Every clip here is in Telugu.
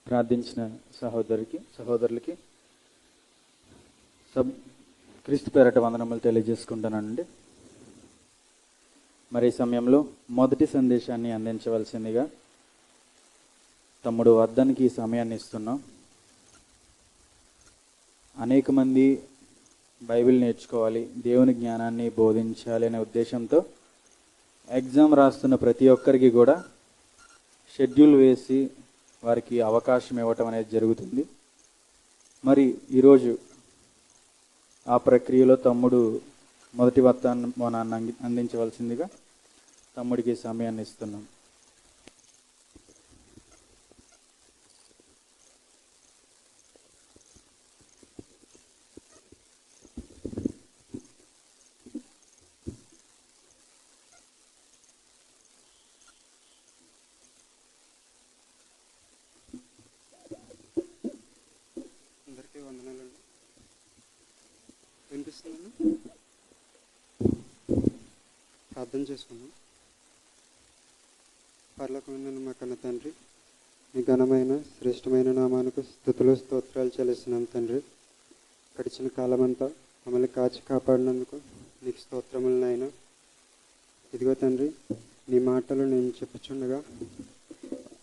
ప్రార్థించిన సహోదరులకి క్రీస్తు పేరట వందనములు తెలియజేసుకుంటానండి. మరి ఈ సమయంలో మొదటి సందేశాన్ని అందించవలసిందిగా తమ్ముడు వర్ధన్కి ఈ సమయాన్ని ఇస్తున్నాం. అనేక మంది బైబిల్ నేర్చుకోవాలి, దేవుని జ్ఞానాన్ని బోధించాలి అనే ఉద్దేశంతో ఎగ్జామ్ రాస్తున్న ప్రతి ఒక్కరికి కూడా షెడ్యూల్ వేసి వారికి అవకాశం ఇవ్వటం అనేది జరుగుతుంది. మరి ఈరోజు ఆ ప్రక్రియలో తమ్ముడు మొదటి వర్తమానాన్ని అందించవలసిందిగా తమ్ముడికి సమయాన్ని ఇస్తున్నాం. అందరికీ వందనాలండి. వినిపిస్తున్నాను. ప్రార్థన చేసుకున్నాం. పరలోకమందున్న మా కన్న తండ్రి, మీ ఘనమైన శ్రేష్టమైన నామానికి స్తుతులు స్తోత్రాలు చెల్లిస్తున్నాం తండ్రి. గడిచిన కాలమంతా మమ్మల్ని కాచి కాపాడినందుకు నీకు స్తోత్రములు నాయన. ఇదిగో తండ్రి, నీ మాటలు నేను చెప్పుచుండగా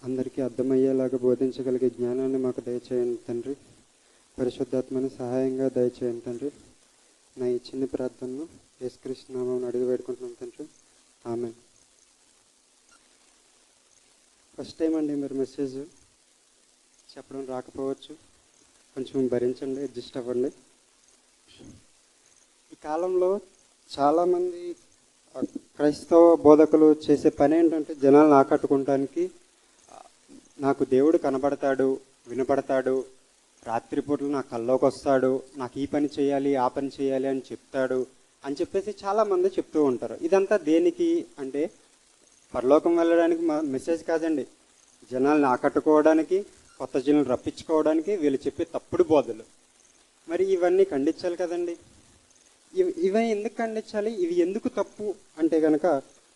అందరికీ అర్థమయ్యేలాగా బోధించగలిగే జ్ఞానాన్ని మాకు దయచేయండి తండ్రి. పరిశుద్ధాత్మని సహాయంగా దయచేయండి తండ్రి. నా ఈ చిన్న ప్రార్థనను యేసుక్రీస్తు నామమున అడిగి వేడుకుంటున్నాం తండ్రి. ఆమేన్. ఫస్ట్ టైం అండి మీరు మెసేజ్ చెప్పడం రాకపోవచ్చు, కొంచెం భరించండి, అడ్జస్ట్ అవ్వండి. ఈ కాలంలో చాలామంది క్రైస్తవ బోధకులు చేసే పని ఏంటంటే జనాలను ఆకట్టుకోవడానికి నాకు దేవుడు కనబడతాడు, వినపడతాడు, రాత్రిపూటలు నా కల్లోకి వస్తాడు, నాకు ఈ పని చేయాలి ఆ పని చేయాలి అని చెప్తాడు అని చెప్పేసి చాలామంది చెప్తూ ఉంటారు. ఇదంతా దేనికి అంటే పరలోకం వెళ్ళడానికి మెసేజ్ కాదండి, జనాల్ని ఆకట్టుకోవడానికి, కొత్త జనాలను రప్పించుకోవడానికి వీళ్ళు చెప్పే తప్పుడు బోధలు. మరి ఇవన్నీ ఖండించాలి కదండి. ఇవన్నీ ఎందుకు ఖండించాలి, ఇవి ఎందుకు తప్పు అంటే కనుక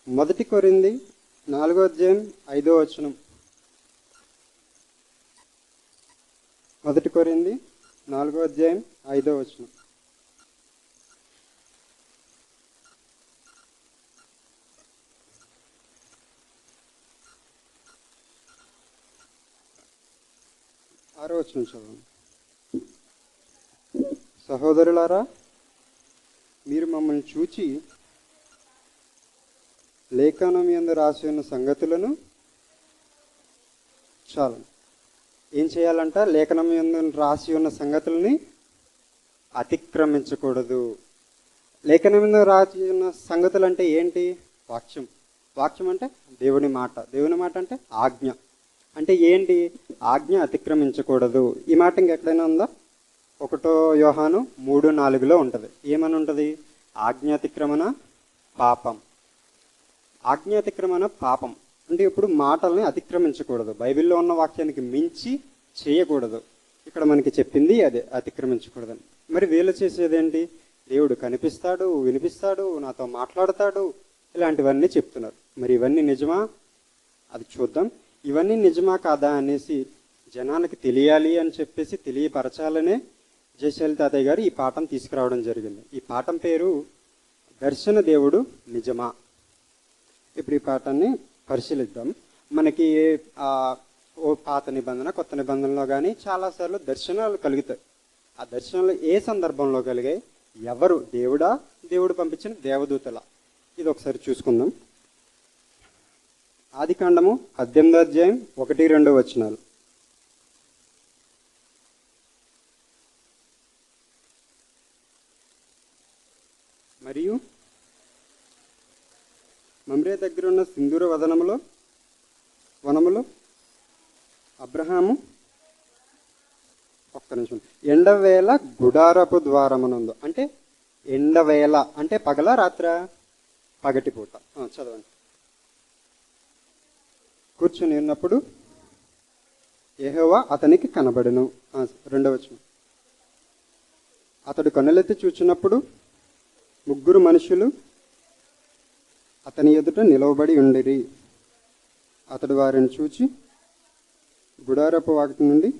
1 కొరింథీ 4:5 1 కొరింథీ 4:5 6 చదవండి. సహోదరులారా, మీరు మమ్మల్ని చూచి లేఖనం యందు రాసి ఉన్న సంగతులను చాలు ఏం చేయాలంట, లేఖనం యందు రాసి ఉన్న సంగతులని అతిక్రమించకూడదు. లేఖనం యందు రాసి ఉన్న సంగతులు అంటే ఏంటి? వాక్యం. వాక్యం అంటే దేవుని మాట. దేవుని మాట అంటే ఆజ్ఞ. అంటే ఏంటి? ఆజ్ఞ అతిక్రమించకూడదు. ఈ మాట ఇంకెక్కడైనా ఉందా? 1 యోహాను 3:4 ఉంటుంది. ఏమని ఉంటుంది? ఆజ్ఞాతిక్రమణ పాపం. ఆజ్ఞాతిక్రమణ పాపం అంటే ఇప్పుడు మాటల్ని అతిక్రమించకూడదు, బైబిల్లో ఉన్న వాక్యానికి మించి చేయకూడదు. ఇక్కడ మనకి చెప్పింది అదే, అతిక్రమించకూడదని. మరి వీళ్ళు చేసేదేంటి? దేవుడు కనిపిస్తాడు, వినిపిస్తాడు, నాతో మాట్లాడతాడు, ఇలాంటివన్నీ చెప్తున్నారు. మరి ఇవన్నీ నిజమా? అది చూద్దాం. ఇవన్నీ నిజమా కాదా అనేసి జనానికి తెలియాలి అని చెప్పేసి తెలియపరచాలనే జయశాలి తాతయ్య గారు ఈ పాఠం తీసుకురావడం జరిగింది. ఈ పాఠం పేరు దర్శన దేవుడు నిజమా. ఇప్పుడు ఈ పాఠాన్ని పరిశీలిద్దాం. మనకి ఓ పాత నిబంధన, కొత్త నిబంధనలో కానీ చాలాసార్లు దర్శనాలు కలుగుతాయి. ఆ దర్శనాలు ఏ సందర్భంలో కలిగాయి? ఎవరు? దేవుడా, దేవుడు పంపించిన దేవదూతల? ఇది ఒకసారి చూసుకుందాం. ఆదికాండము 18:1-2 మరియు మమ్రే దగ్గర ఉన్న సింధూర వనములో అబ్రహాము ఎండవేళ గుడారపు ద్వారమునందు. అంటే ఎండవేళ అంటే పగల రాత్ర? పగటిపూట. చదవండి. కూర్చుని ఉన్నప్పుడు యెహోవా అతనికి కనబడెను. 2 అతడు కన్నులెత్తి చూచినప్పుడు 3 మనుషులు అతని ఎదుట నిలవబడి ఉండిరి. అతడు వారిని చూచి గుడారపు వాకిటి నుండి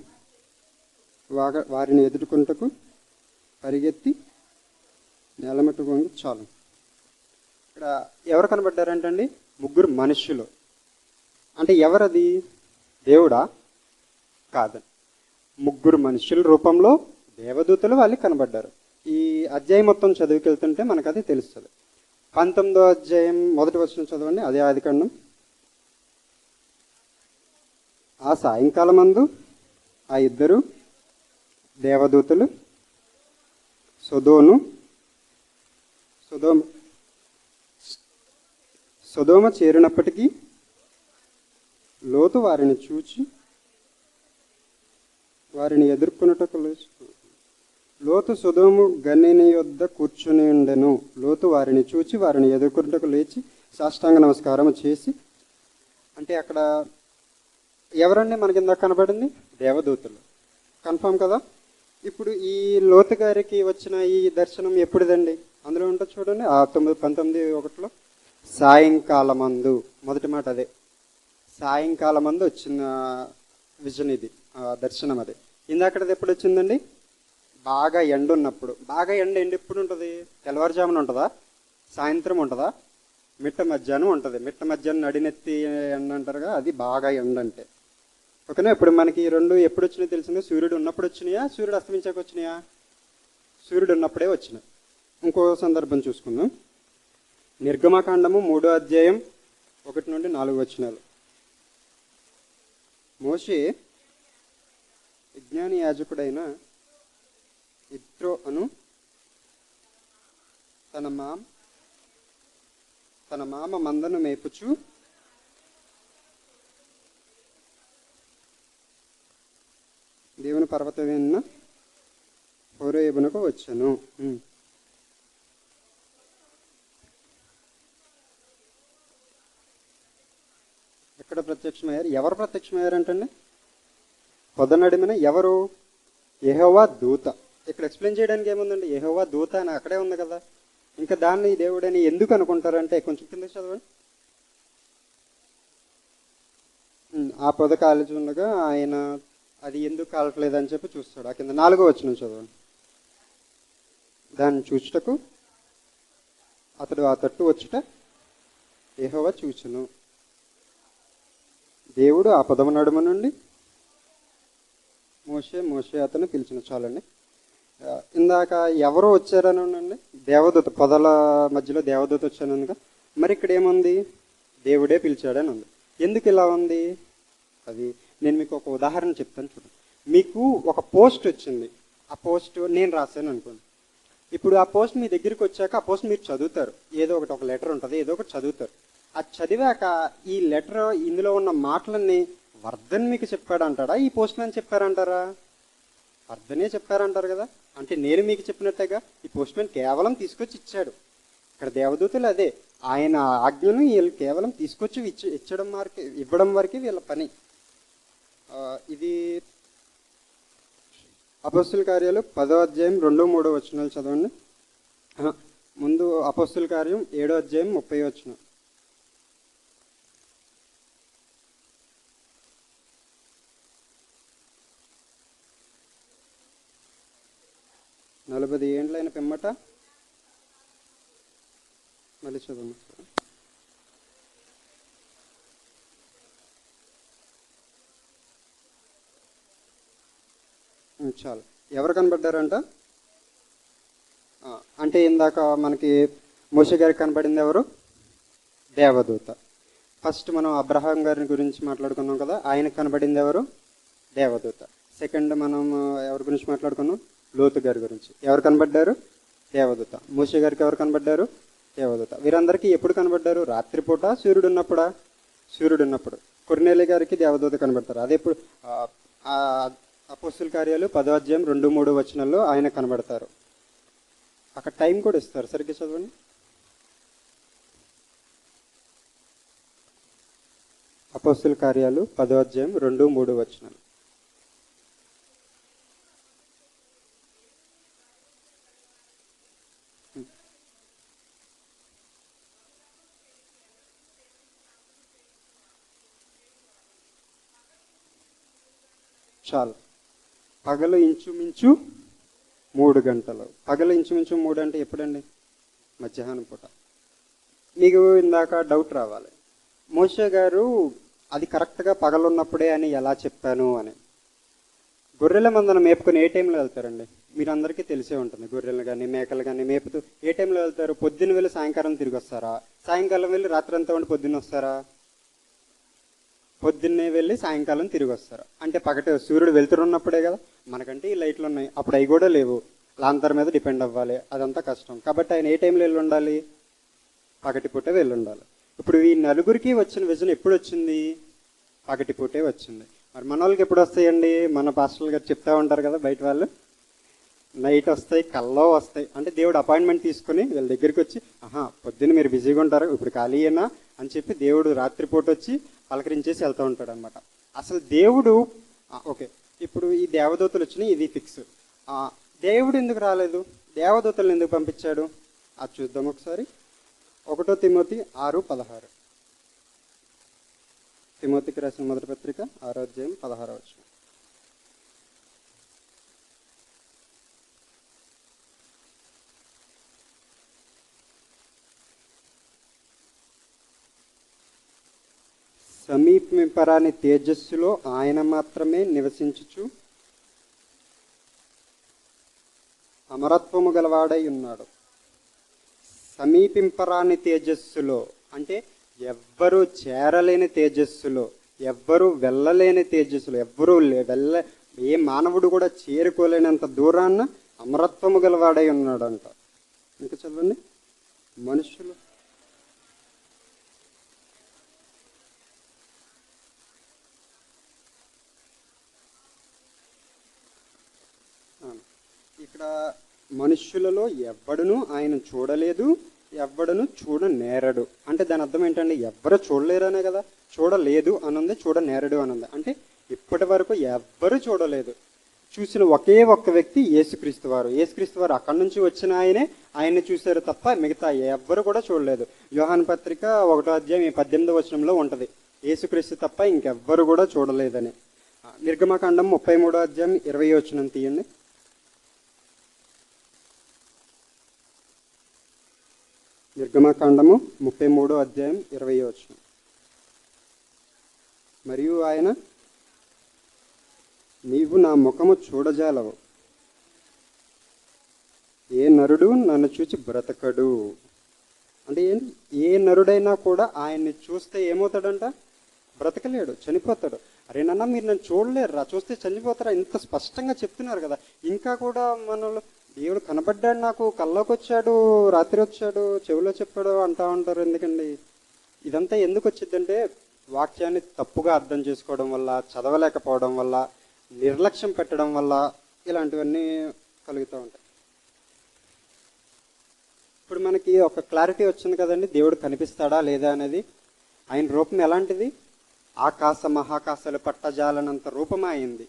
వారిని ఎదుర్కొంటకు పరిగెత్తి నేలమట్టుకు వంగి చాలు. ఇక్కడ ఎవరు కనబడ్డారంటండి? ముగ్గురు మనుష్యులు. అంటే ఎవరది? దేవుడా? కాదండి. ముగ్గురు మనుష్యుల రూపంలో దేవదూతలు వాళ్ళకి కనబడ్డారు. ఈ అధ్యాయం మొత్తం చదువుకెళ్తుంటే మనకు అది తెలుస్తుంది. 19వ అధ్యాయం 1వ వచనం చదవండి. అదే ఆదికాండం. ఆ సాయంకాలమందు ఆ ఇద్దరు దేవదూతలు సొదోమ చేరినప్పటికీ లోతు వారిని చూచి వారిని ఎదుర్కొనుటకు లోతు సొదోము గనిని యొద్ద కూర్చుని ఉండెను. లోతు వారిని చూచి వారిని ఎదుర్కొనుటకు లేచి సాష్టాంగ నమస్కారం చేసి. అంటే అక్కడ ఎవరండి మనకి ఇందాక కనబడింది? దేవదూతలు. కన్ఫామ్ కదా? ఇప్పుడు ఈ లోతు గారికి వచ్చిన ఈ దర్శనం ఎప్పుడుదండి? అందులో ఉంటుంది చూడండి, ఆ 19:1 సాయంకాలమందు. మొదటి మాట అదే, సాయంకాలమందు వచ్చిన విజన్ ఇది, దర్శనం అదే. ఇందాకది ఎప్పుడు వచ్చిందండి? బాగా ఎండ ఉన్నప్పుడు. బాగా ఎండ ఎప్పుడు ఉంటుంది? తెల్లవారుజామున ఉంటుందా? సాయంత్రం ఉంటుందా? మిట్ట మధ్యాహ్నం ఉంటుంది. మిట్ట మధ్యాహ్నం నడినెత్తి ఎండ అంటారుగా, అది బాగా ఎండ అంటే. ఓకేనా? ఇప్పుడు మనకి ఈ రెండు ఎప్పుడు వచ్చినాయో తెలిసిందే. సూర్యుడు ఉన్నప్పుడు వచ్చినాయా, సూర్యుడు అస్తమించాక వచ్చినాయా? సూర్యుడు ఉన్నప్పుడే వచ్చినాయి. ఇంకో సందర్భం చూసుకుందాం. నిర్గమకాండము 3వ అధ్యాయం 1 నుండి 4 వచనాలు. మోషే విజ్ఞాని యాజకుడైన ఇత్రో అను తన మామ మందను మేపుచు దేవుని పర్వతమైన హోరేబునకు వచ్చాను. ఎక్కడ ప్రత్యక్షమయ్యారు? ఎవరు ప్రత్యక్షమయ్యారంటండి? పొదనడిమిన ఎవరు? యెహోవా దూత. ఇక్కడ ఎక్స్ప్లెయిన్ చేయడానికి ఏముందండి? యెహోవా దూత అని అక్కడే ఉంది కదా. ఇంకా దాన్ని దేవుడని ఎందుకు అనుకుంటారంటే కొంచెం కింద చదవండి. ఆ పొద కాల్చుండగా ఆయన అది ఎందుకు కాలట్లేదని చెప్పి చూస్తాడు. ఆ కింద 4వ వచనం చదవండి. దాన్ని చూచుటకు అతడు ఆ తట్టు వచ్చుట యెహోవా చూచును. దేవుడు ఆ పొదమ నడుమ నుండి మోషే అతను పిలిచిన. చాలండి. ఇందాక ఎవరు వచ్చారని ఉండండి? దేవదూత. పొదల మధ్యలో దేవదూత వచ్చానుగా. మరి ఇక్కడ ఏముంది? దేవుడే పిలిచాడని ఉంది. ఎందుకు ఇలా ఉంది? అది నేను మీకు ఒక ఉదాహరణ చెప్తాను చూడండి. మీకు ఒక పోస్ట్ వచ్చింది. ఆ పోస్ట్ నేను రాశాను అనుకోండి. ఇప్పుడు ఆ పోస్ట్ మీ దగ్గరికి వచ్చాక ఆ పోస్ట్ మీరు చదువుతారు. ఏదో ఒకటి, ఒక లెటర్ ఉంటుంది, ఏదో ఒకటి చదువుతారు. అది చదివాక ఈ లెటర్ ఇందులో ఉన్న మాటలన్నీ వర్ధన్ మీకు చెప్పాడంటాడా, ఈ పోస్ట్ మ్యాన్ చెప్పారంటారా? వర్ధనే చెప్పారంటారు కదా. అంటే నేను మీకు చెప్పినట్టేగా. ఈ పోస్ట్ మ్యాన్ కేవలం తీసుకొచ్చి ఇచ్చాడు. ఇక్కడ దేవదూతలు అదే, ఆయన ఆజ్ఞను వీళ్ళు కేవలం తీసుకొచ్చి ఇవ్వడం వరకే వీళ్ళ పని. ఇది అపోస్తుల కార్యాలు 10వ అధ్యాయం 2, 3 వచనాలు చదవండి. ముందు అపోస్తుల కార్యం 7వ అధ్యాయం 30 వచనం. 40 ఏండ్లైన పిమ్మట మళ్ళీ చదవండి. చాలు. ఎవరు కనబడ్డారంట? అంటే ఇందాక మనకి మోషే గారికి కనబడింది ఎవరు? దేవదూత. ఫస్ట్ మనం అబ్రహాం గారి గురించి మాట్లాడుకున్నాం కదా, ఆయనకు కనబడింది ఎవరు? దేవదూత. సెకండ్ మనం ఎవరి గురించి మాట్లాడుకున్నాం? లోతు గారి గురించి. ఎవరు కనబడ్డారు? దేవదూత. మోషే గారికి ఎవరు కనబడ్డారు? దేవదూత. వీరందరికీ ఎప్పుడు కనబడ్డారు? రాత్రిపూట, సూర్యుడు ఉన్నప్పుడా? సూర్యుడు ఉన్నప్పుడు. కొర్నేలి గారికి దేవదూత కనబడతారు. అదే ఇప్పుడు అపోస్తుల కార్యాలు 10వ అధ్యాయం 2, 3 వచనాల్లో ఆయన కనబడతారు. అక్కడ టైం కూడా ఇస్తారు, సరిగ్గా చదవండి. అపోస్తుల కార్యాలు 10వ అధ్యాయం 2, 3 వచనాలు. చాలు. పగలు ఇంచుమించు 3 గంటలు. పగలు ఇంచుమించు 3 అంటే ఎప్పుడండి? మధ్యాహ్నం పూట. మీకు ఇందాక డౌట్ రావాలి, మోషే గారు అది కరెక్ట్గా పగలున్నప్పుడే అని ఎలా చెప్పాను అని. గొర్రెల మందను మేపుకొని ఏ టైంలో వెళ్తారండి? మీరు అందరికీ తెలిసే ఉంటుంది. గొర్రెలు కానీ మేకలు కానీ మేపుతూ ఏ టైంలో వెళ్తారు? పొద్దున్న వెళ్ళి సాయంకాలం తిరిగి వస్తారా? సాయంకాలం వెళ్ళి రాత్రి అంతా ఉండి పొద్దున్న వస్తారా? పొద్దున్నే వెళ్ళి సాయంకాలం తిరిగి వస్తారు. అంటే పగటి సూర్యుడు వెళ్తున్నప్పుడే కదా. మనకంటే ఈ లైట్లు ఉన్నాయి, అప్పుడు అవి కూడా లేవు. లాంతర్ మీద డిపెండ్ అవ్వాలి, అదంతా కష్టం. కాబట్టి ఆయన ఏ టైంలో వెళ్ళి ఉండాలి? పగటి పూటే వెళ్ళి ఉండాలి. ఇప్పుడు ఈ నలుగురికి వచ్చిన విజన్ ఎప్పుడు వచ్చింది? పగటి పూటే వచ్చింది. మరి మన వాళ్ళకి ఎప్పుడు వస్తాయండి? మన పాస్టర్లు గారు చెప్తా ఉంటారు కదా బయట వాళ్ళు, నైట్ వస్తాయి, కల్లో వస్తాయి. అంటే దేవుడు అపాయింట్మెంట్ తీసుకుని వీళ్ళ దగ్గరికి వచ్చి, పొద్దున్న మీరు బిజీగా ఉంటారు, ఇప్పుడు ఖాళీయేనా అని చెప్పి దేవుడు రాత్రిపూట వచ్చి పలకరించేసి వెళ్తూ ఉంటాడు అనమాట. అసలు దేవుడు ఓకే, ఇప్పుడు ఈ దేవదూతలు వచ్చినాయి, ఇది ఫిక్స్. దేవుడు ఎందుకు రాలేదు? దేవదూతలను ఎందుకు పంపించాడు? అది చూద్దాం ఒకసారి. 1 తిమోతి 6:16. తిమోతికి రాసిన మొదటి పత్రిక 6వ అధ్యాయం 16వ వచనం. సమీపింపరాని తేజస్సులో ఆయన మాత్రమే నివసించుచు అమరత్వము గలవాడై ఉన్నాడు. సమీపింపరాని తేజస్సులో అంటే ఎవ్వరూ చేరలేని తేజస్సులో, ఎవ్వరూ వెళ్ళలేని తేజస్సులో, ఎవ్వరూ ఏ మానవుడు కూడా చేరుకోలేనంత దూరాన్న అమరత్వము గలవాడై ఉన్నాడంట. ఇంకా చదవండి. మనుషులు ఇక్కడ మనుష్యులలో ఎవ్వడును ఆయన చూడలేదు, ఎవ్వడను చూడనేరడు. అంటే దాని అర్థం ఏంటండి? ఎవ్వరు చూడలేరనే కదా. చూడలేదు అనుంది, చూడనేరడు అనుంది. అంటే ఇప్పటి వరకు ఎవ్వరు చూడలేదు. చూసిన ఒకే ఒక్క వ్యక్తి యేసుక్రీస్తు వారు. యేసుక్రీస్తు వారు అక్కడి నుంచి వచ్చిన ఆయన్ని చూశారు తప్ప మిగతా ఎవ్వరు కూడా చూడలేదు. యోహాను పత్రిక 1వ అధ్యాయం 18వ వచనంలో ఉంటుంది, యేసుక్రీస్తు తప్ప ఇంకెవ్వరు కూడా చూడలేదని. నిర్గమకాండం 33వ అధ్యాయం 20వ వచనం తీయండి. నిర్గమకాండము 33వ అధ్యాయం 20వ వచనం. మరియు ఆయన, నీవు నా ముఖము చూడజాలవు, ఏ నరుడు నన్ను చూచి బ్రతకడు. అంటే ఏంటి? ఏ నరుడైనా కూడా ఆయన్ని చూస్తే ఏమవుతాడంట? బ్రతకలేడు, చనిపోతాడు. అరే నాన్న, మీరు నన్ను చూడలేరురా, చూస్తే చనిపోతారా? ఇంత స్పష్టంగా చెప్తున్నారు కదా. ఇంకా కూడా మనలో దేవుడు కనబడ్డాడు, నాకు కల్లోకి వచ్చాడు, రాత్రి వచ్చాడు, చెవిలో చెప్పాడు అంటా ఉంటారు. ఎందుకండి ఇదంతా? ఎందుకు వచ్చిందంటే వాక్యాన్ని తప్పుగా అర్థం చేసుకోవడం వల్ల, చదవలేకపోవడం వల్ల, నిర్లక్ష్యం పెట్టడం వల్ల ఇలాంటివన్నీ కలుగుతూ ఉంటాయి. ఇప్పుడు మనకి ఒక క్లారిటీ వచ్చింది కదండి, దేవుడు కనిపిస్తాడా లేదా అనేది. ఆయన రూపం ఎలాంటిది? ఆకాశ మహాకాశాలు పట్టజాలనంత రూపమే అయింది.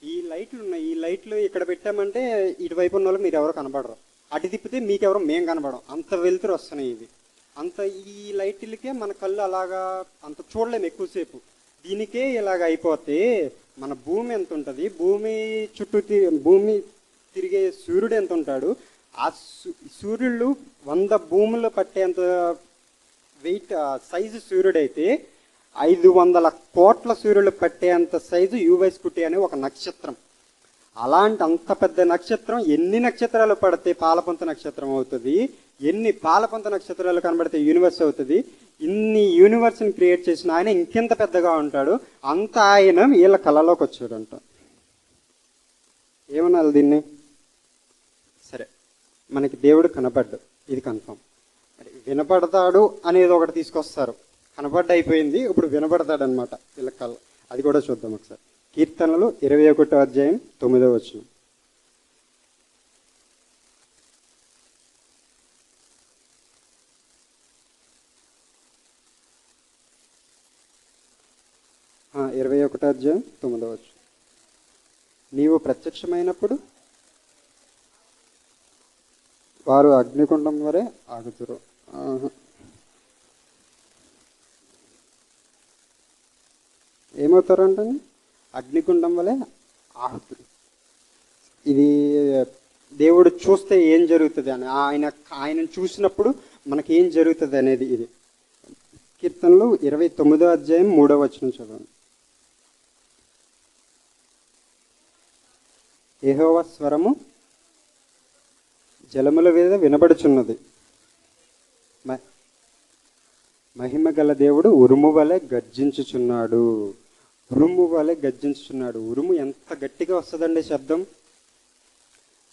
ఈ లైట్లు ఉన్నాయి, ఈ లైట్లు ఇక్కడ పెట్టామంటే ఇటువైపు ఉన్న వాళ్ళు మీరు ఎవరు కనబడరు, అటు తిప్పితే మీకెవరో మేము కనబడం, అంత వెలుతురు వస్తున్నాయి ఇవి. అంత ఈ లైట్లకే మన కళ్ళు అలాగా అంత చూడలేము ఎక్కువసేపు. దీనికే ఇలాగ అయిపోతే మన భూమి ఎంత ఉంటుంది? భూమి చుట్టూ భూమి తిరిగే సూర్యుడు ఎంత ఉంటాడు? ఆ సూర్యుడు 100 భూములు పట్టేంత వెయిట్ సైజు సూర్యుడైతే 500 కోట్ల సూర్యులు పట్టేంత సైజు యువైస్కుటి అనే ఒక నక్షత్రం. అలాంటి అంత పెద్ద నక్షత్రం ఎన్ని నక్షత్రాలు పడితే పాలపంత నక్షత్రం అవుతుంది, ఎన్ని పాలపంత నక్షత్రాలు కనబడితే యూనివర్స్ అవుతుంది. ఇన్ని యూనివర్స్ని క్రియేట్ చేసిన ఆయన ఇంకెంత పెద్దగా ఉంటాడు. అంత ఆయన వీళ్ళ కళలోకి వచ్చాడంట. ఏమనాలి దీన్ని? సరే, మనకి దేవుడు కనబడ్డు, ఇది కన్ఫర్మ్. వినపడతాడు అనేది ఒకటి తీసుకొస్తారు. కనబడ్డ అయిపోయింది, ఇప్పుడు వినపడతాడు అనమాట వీళ్ళ కళ. అది కూడా చూద్దాం ఒకసారి. కీర్తనలు 21వ అధ్యాయం 9వ వచనం. ఆ 21వ అధ్యాయం 9వ వచనం. నీవు ప్రత్యక్షమైనప్పుడు వారు అగ్నికుండం వరే ఆగుతురు. ఏమవుతారు అంటే అగ్నికుండం వలె ఆహుతులు. ఇది దేవుడు చూస్తే ఏం జరుగుతుంది అని, ఆయనను చూసినప్పుడు మనకి ఏం జరుగుతుంది అనేది ఇది. కీర్తనలు 29వ అధ్యాయం 3వ వచనం చదవండి. యెహోవా స్వరము జలముల మీద వినబడుచున్నది, మహిమ గల దేవుడు ఉరుము వలె గర్జించుచున్నాడు. ఉరుము వలె గర్జించుచున్నాడు. ఉరుము ఎంత గట్టిగా వస్తుందండి శబ్దం,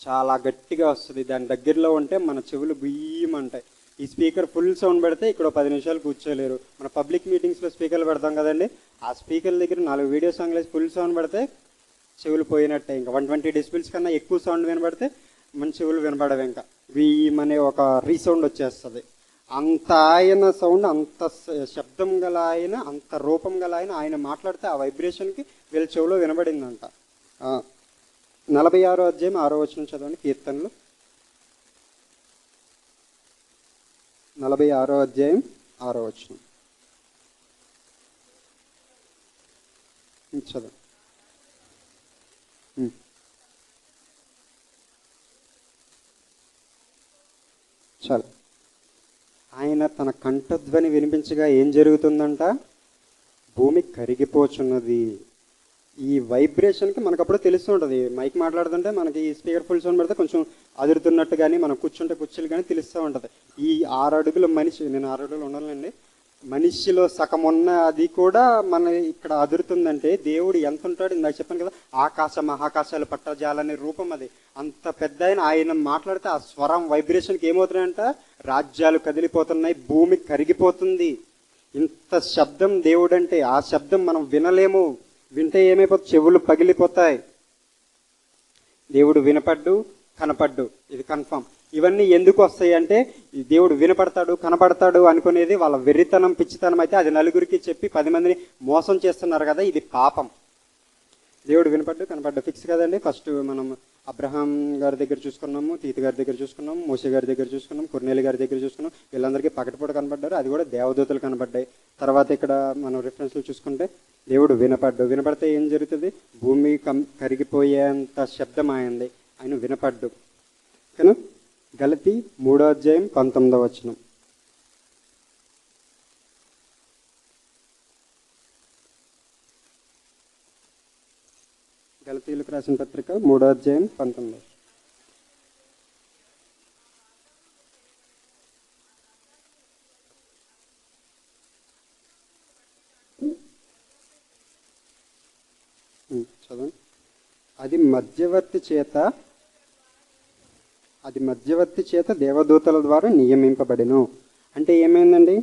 చాలా గట్టిగా వస్తుంది. దాని దగ్గరలో ఉంటే మన చెవులు గుయ్యమంటాయి. ఈ స్పీకర్ ఫుల్ సౌండ్ పెడితే ఇక్కడ 10 నిమిషాలు కూర్చోలేరు. మన పబ్లిక్ మీటింగ్స్లో స్పీకర్లు పెడతాం కదండి, ఆ స్పీకర్ దగ్గర 4 వీడియో సాంగ్లు వేసి ఫుల్ సౌండ్ పెడితే చెవులు పోయినట్టే. ఇంకా 120 డెసిబెల్స్ కన్నా ఎక్కువ సౌండ్ వినబడితే మన చెవులు వినబడవు. ఇంకా గుయ్యమనే ఒక రీసౌండ్ వచ్చేస్తుంది. అంత ఆయన సౌండ్, అంత శబ్దం గల ఆయన, అంత రూపం గల ఆయన మాట్లాడితే ఆ వైబ్రేషన్కి వీళ్ళ చెవులో వినబడిందంట. 46వ అధ్యాయం 6వ వచనం చదవండి. కీర్తనలు 46వ అధ్యాయం 6వ వచనం చదవండి. చాలు. ఆయన తన కంఠధ్వని వినిపించగా ఏం జరుగుతుందంట, భూమి కరిగిపోచున్నది. ఈ వైబ్రేషన్కి మనకు అప్పుడు తెలుస్తూ ఉంటుంది. మైక్ మాట్లాడుతుంటే మనకి ఈ స్పీకర్ ఫుల్ సౌండ్ పెడితే కొంచెం అదురుతున్నట్టు కానీ, మనం కూర్చుంటే కుర్చీలు కానీ తెలుస్తూ ఉంటుంది. ఈ 6 అడుగుల మనిషి, నేను 6 అడుగులు ఉండాలండి, మనిషిలో సగం ఉన్న అది కూడా మన ఇక్కడ అదురుతుందంటే దేవుడు ఎంత ఉంటాడు. ఇందాక చెప్పాను కదా, ఆకాశ మహాకాశాలు పట్టజాలనే రూపం అది. అంత పెద్ద ఆయన మాట్లాడితే ఆ స్వరం వైబ్రేషన్కి ఏమవుతున్నాయంట, రాజ్యాలు కదిలిపోతున్నాయి, భూమి కరిగిపోతుంది. ఇంత శబ్దం దేవుడు అంటే, ఆ శబ్దం మనం వినలేము. వింటే ఏమైపోతుంది, చెవులు పగిలిపోతాయి. దేవుడు వినపడ్డు, కనపడ్డు, ఇది కన్ఫర్మ్. ఇవన్నీ ఎందుకు వస్తాయి అంటే, ఈ దేవుడు వినపడతాడు, కనపడతాడు అనుకునేది వాళ్ళ వెర్రితనం, పిచ్చితనం అయితే అది నలుగురికి చెప్పి 10 మందిని మోసం చేస్తున్నారు కదా, ఇది పాపం. దేవుడు వినపడ్డు, కనపడ్డు ఫిక్స్ కదండి. ఫస్ట్ మనం అబ్రహాం గారి దగ్గర చూసుకున్నాము, తీతు గారి దగ్గర చూసుకున్నాము, మోసే గారి దగ్గర చూసుకున్నాం, కొర్నేలి గారి దగ్గర చూసుకున్నాం. వీళ్ళందరికీ పకటపూట కనపడ్డారు, అది కూడా దేవదూతలు కనపడ్డాయి. తర్వాత ఇక్కడ మనం రిఫరెన్స్లు చూసుకుంటే దేవుడు వినపడ్డు. వినపడితే ఏం జరుగుతుంది, భూమి కరిగిపోయేంత శబ్దం అయింది, ఆయన వినపడ్డు. కానీ గలతీ 3వ అధ్యాయం 19వ వచనం. గలతీయులకు రాసిన పత్రిక 3వ అధ్యాయం 19. చదవండి. అది మధ్యవర్తి చేత దేవదూతల ద్వారా నియమింపబడిను. అంటే ఏమైందండి,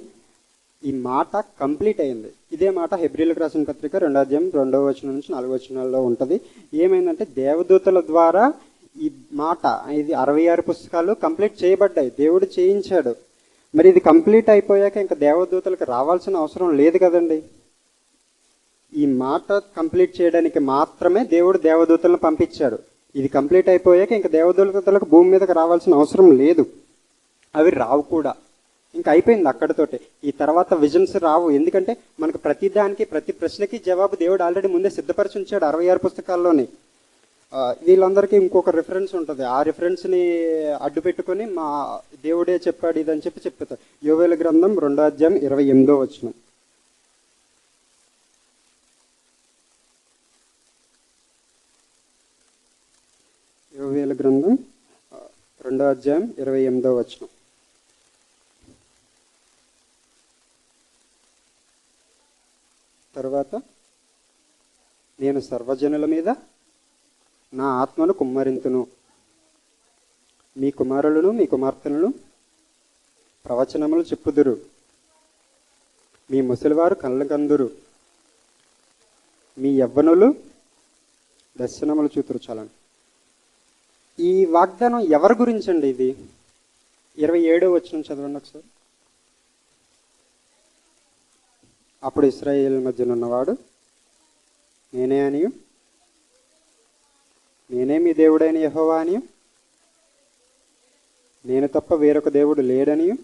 ఈ మాట కంప్లీట్ అయింది. ఇదే మాట హెబ్రీలకు రాసిన పత్రిక 2వ అధ్యాయం 2వ వచనం నుంచి 4వ వచనాల్లో ఉంటుంది. ఏమైందంటే దేవదూతల ద్వారా ఈ మాట, ఇది 66 పుస్తకాలు కంప్లీట్ చేయబడ్డాయి, దేవుడు చేయించాడు. మరి ఇది కంప్లీట్ అయిపోయాక ఇంకా దేవదూతలకు రావాల్సిన అవసరం లేదు కదండి. ఈ మాట కంప్లీట్ చేయడానికి మాత్రమే దేవుడు దేవదూతలను పంపించాడు. ఇది కంప్లీట్ అయిపోయాక ఇంకా దేవదూతలకు భూమి మీదకి రావాల్సిన అవసరం లేదు, అవి రావు కూడా. ఇంకా అయిపోయింది అక్కడితోటే. ఈ తర్వాత విజన్స్ రావు. ఎందుకంటే మనకు ప్రతిదానికి, ప్రతి ప్రశ్నకి జవాబు దేవుడు ఆల్రెడీ ముందే సిద్ధపరిచి ఉంచాడు 66 పుస్తకాల్లోనే. వీళ్ళందరికీ ఇంకొక రిఫరెన్స్ ఉంటుంది. ఆ రిఫరెన్స్ని అడ్డు పెట్టుకొని మా దేవుడే చెప్పాడు ఇదని చెప్తారు. యోవేలు గ్రంథం 2వ అధ్యాయం 28వ వచనం. యోవేలు గ్రంథం 2వ అధ్యాయం 28వ వచనం. తర్వాత, నేను సర్వజనుల మీద నా ఆత్మను కుమ్మరింతును, మీ కుమారులను మీ కుమార్తెలను ప్రవచనములు చెప్పుదురు, మీ ముసలివారు కళ్ళు కందురు, మీ యవ్వనులు దర్శనములు చూతురు. చాలండి. ఈ వాగ్దానం ఎవరి గురించండి? ఇది 27వ వచనం చదవండి ఒకసారి. అప్పుడు ఇశ్రాయేలు మధ్యనున్నవాడు నేనే అనియు, నేనే మీ దేవుడైన యెహోవా అనియు, నేను తప్ప వేరొక దేవుడు లేడనియు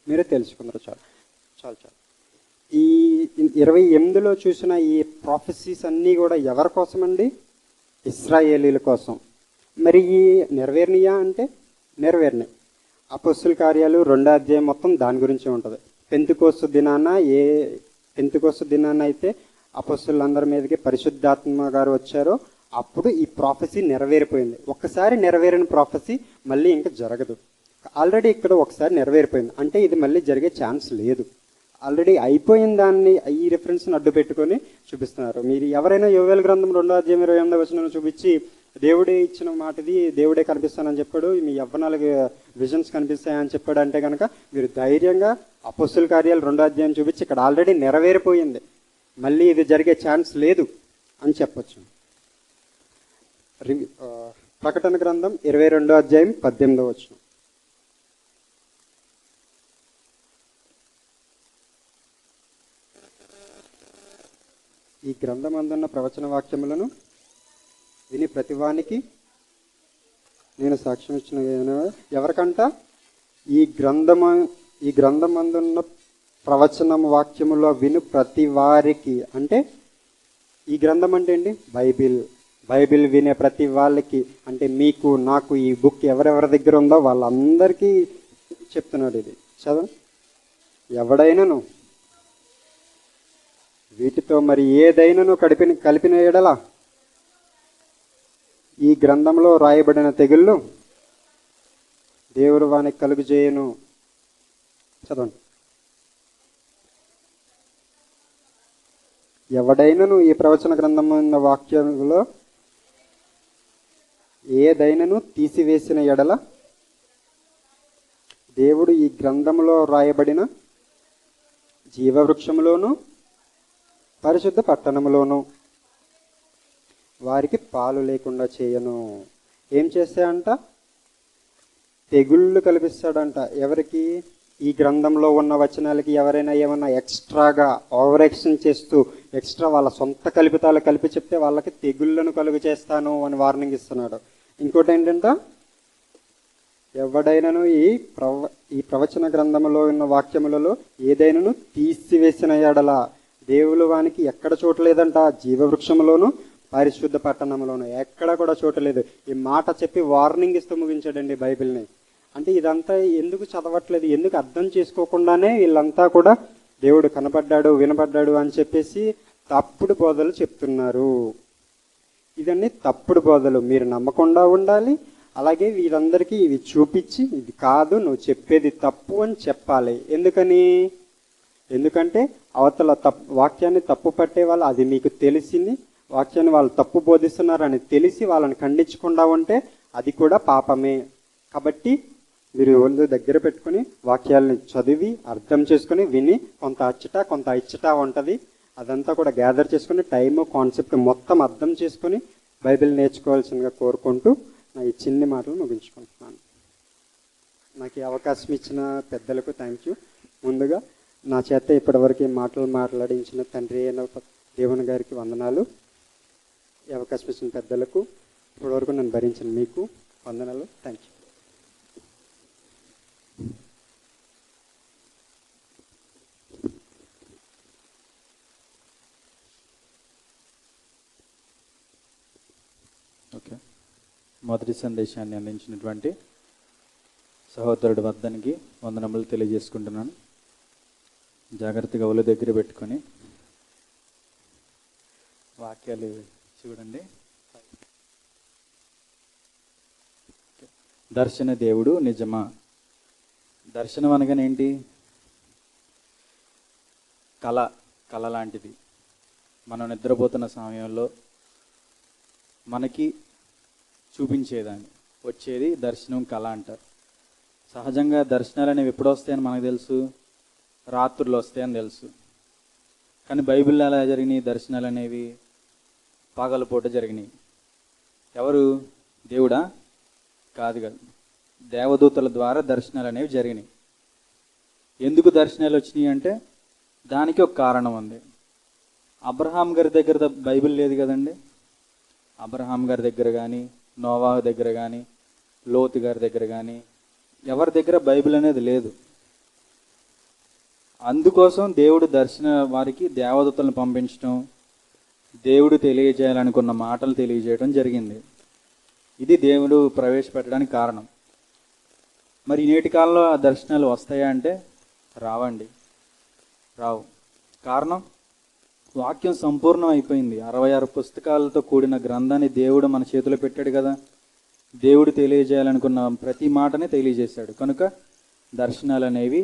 మీరు తెలుసుకున్నారు. చాలు చాలు చాలు. ఈ 28లో చూసిన ఈ ప్రాఫెసీస్ అన్నీ కూడా ఎవరి కోసమండి? ఇశ్రాయేలీల కోసం. మరి ఈ నెరవేరినయా అంటే నెరవేరినాయి. అపొస్తలుల కార్యాలు 2వ అధ్యాయం మొత్తం దాని గురించే ఉంటుంది. పెంతెకోస్తు దినాన అయితే అపొస్తలులందరి మీదకి పరిశుద్ధాత్మ గారు వచ్చారో అప్పుడు ఈ ప్రాఫెసీ నెరవేరిపోయింది. ఒక్కసారి నెరవేరిన ప్రాఫెసీ మళ్ళీ ఇంకా జరగదు. ఆల్రెడీ ఇక్కడ ఒకసారి నెరవేరిపోయింది అంటే ఇది మళ్ళీ జరిగే ఛాన్స్ లేదు. ఆల్రెడీ అయిపోయిన దాన్ని ఈ రిఫరెన్స్ని అడ్డు పెట్టుకొని చూపిస్తున్నారు. మీరు ఎవరైనా యోవేలు గ్రంథం 2వ అధ్యాయం 28వ వచనం చూపించి దేవుడే ఇచ్చిన మాటది, దేవుడే కనిపిస్తానని చెప్పాడు, మీ యవ్వనాలకు విజన్స్ కనిపిస్తాయని చెప్పాడు అంటే కనుక మీరు ధైర్యంగా అపొస్తలుల కార్యాలు 2వ అధ్యాయం చూపించి ఇక్కడ ఆల్రెడీ నెరవేరిపోయింది, మళ్ళీ ఇది జరిగే ఛాన్స్ లేదు అని చెప్పొచ్చు. ప్రకటన గ్రంథం 22వ అధ్యాయం 18వ వచనం. ఈ గ్రంథమందున్న ప్రవచన వాక్యములను విని ప్రతివానికి నేను సాక్ష్యం ఇచ్చిన ఎవరికంట ఈ గ్రంథమందున్న ప్రవచనం వాక్యములో విను ప్రతి వారికి అంటే ఈ గ్రంథం అంటే ఏంటి? బైబిల్ వినే ప్రతి వాళ్ళకి అంటే మీకు నాకు ఈ బుక్ ఎవరెవరి దగ్గర ఉందో వాళ్ళందరికీ చెప్తున్నాడు. ఇది చదవండి. ఎవడైనాను వీటితో మరి ఏదైనాను కలిపిన ఎడల ఈ గ్రంథంలో రాయబడిన తెగుళ్ళు దేవుడు వానికి కలుగు చేయను. చదవండి. ఎవడైనాను ఈ ప్రవచన గ్రంథం ఉన్న వాక్యంలో ఏదైనాను తీసివేసిన ఎడల దేవుడు ఈ గ్రంథంలో రాయబడిన జీవవృక్షములోను పరిశుద్ధ పట్టణములోను వారికి పాలు లేకుండా చేయను. ఏం చేస్తాయంట? తెగుళ్ళు కల్పిస్తాడంట. ఎవరికి? ఈ గ్రంథంలో ఉన్న వచనాలకి ఎవరైనా ఏమన్నా ఎక్స్ట్రాగా ఓవర్ యాక్షన్ చేస్తూ ఎక్స్ట్రా వాళ్ళ సొంత కల్పితాలు కలిపి చెప్తే వాళ్ళకి తెగుళ్ళను కలుగు చేస్తాను అని వార్నింగ్ ఇస్తున్నాడు. ఇంకోటి ఏంటంట, ఎవడైనాను ఈ ప్రవచన గ్రంథములో ఉన్న వాక్యములలో ఏదైనాను తీసివేసిన ఎడల దేవుడు వానికి ఎక్కడ చోటలేదంట, జీవవృక్షములోను పరిశుద్ధ పట్టణంలోను ఎక్కడ కూడా చోటలేదు. ఈ మాట చెప్పి వార్నింగ్ ఇస్తూ ముగించాడండి బైబిల్ని. అంటే ఇదంతా ఎందుకు చదవట్లేదు, ఎందుకు అర్థం చేసుకోకుండానే వీళ్ళంతా కూడా దేవుడు కనపడ్డాడు వినపడ్డాడు అని చెప్పేసి తప్పుడు బోధలు చెప్తున్నారు. ఇదన్నీ తప్పుడు బోధలు. మీరు నమ్మకుండా ఉండాలి. అలాగే వీరందరికీ ఇవి చూపించి ఇది కాదు నువ్వు చెప్పేది తప్పు అని చెప్పాలి. ఎందుకంటే అవతల వాక్యాన్ని తప్పు పట్టే వాళ్ళు అది మీకు తెలిసింది, వాక్యాన్ని వాళ్ళు తప్పు బోధిస్తున్నారని తెలిసి వాళ్ళని ఖండించకుండా ఉంటే అది కూడా పాపమే. కాబట్టి మీరు ఒళ్ళు దగ్గర పెట్టుకుని వాక్యాలని చదివి అర్థం చేసుకుని విని కొంత అచ్చట కొంత ఇచ్చట ఉంటుంది, అదంతా కూడా గ్యాదర్ చేసుకుని టైము కాన్సెప్ట్ మొత్తం అర్థం చేసుకుని బైబిల్ నేర్చుకోవాల్సిందిగా కోరుకుంటూ నా ఈ చిన్ని మాటలు ముగించుకుంటున్నాను. నాకు ఈ అవకాశం ఇచ్చిన పెద్దలకు థ్యాంక్ యూ. ముందుగా నా చేత ఇప్పటివరకు మాటలు మాట్లాడించిన తండ్రి అయిన దేవుని గారికి వందనాలు. ఈ అవకాశం ఇచ్చిన పెద్దలకు, ఇప్పటివరకు నన్ను భరించిన మీకు వందనాలు. Thank you. ఓకే, మొదటి సందేశాన్ని అందించినటువంటి సహోదరుడి వద్దనికి వందనములు తెలియజేసుకుంటున్నాను. జాగ్రత్తగా ఒళ్ళు దగ్గర పెట్టుకొని వాక్యాలు చూడండి. దర్శన దేవుడు నిజమా? దర్శనం అనగానే ఏంటి? కళ లాంటిది. మనం నిద్రపోతున్న సమయంలో మనకి చూపించేదాన్ని వచ్చేది దర్శనం, కళ అంటారు. సహజంగా దర్శనాలు అనేవి ఎప్పుడు వస్తాయని మనకు తెలుసు, రాత్రులు వస్తాయని తెలుసు. కానీ బైబిల్లో ఎలా జరిగినాయి దర్శనాలు అనేవి? పగలపూట జరిగినాయి. ఎవరు? దేవుడా? కాదు. దేవదూతల ద్వారా దర్శనాలు అనేవి జరిగినాయి. ఎందుకు దర్శనాలు వచ్చినాయి అంటే దానికి ఒక కారణం ఉంది. అబ్రహాం గారి దగ్గర బైబిల్ లేదు కదండి. అబ్రహాం గారి దగ్గర కానీ, నోవాహు దగ్గర కానీ, లోతు గారి దగ్గర కానీ ఎవరి దగ్గర బైబిల్ అనేది లేదు. అందుకోసం దేవుడు వారికి దేవదూతలను పంపించడం, దేవుడు తెలియజేయాలనుకున్న మాటలు తెలియజేయడం జరిగింది. ఇది దేవుడు ప్రవేశపెట్టడానికి కారణం. మరి నేటి కాలంలో ఆ దర్శనాలు వస్తాయా అంటే రావండి, రావు. కారణం, వాక్యం సంపూర్ణం అయిపోయింది. 66 పుస్తకాలతో కూడిన గ్రంథాన్ని దేవుడు మన చేతిలో పెట్టాడు కదా. దేవుడు తెలియజేయాలనుకున్న ప్రతి మాటనే తెలియజేశాడు. కనుక దర్శనాలు అనేవి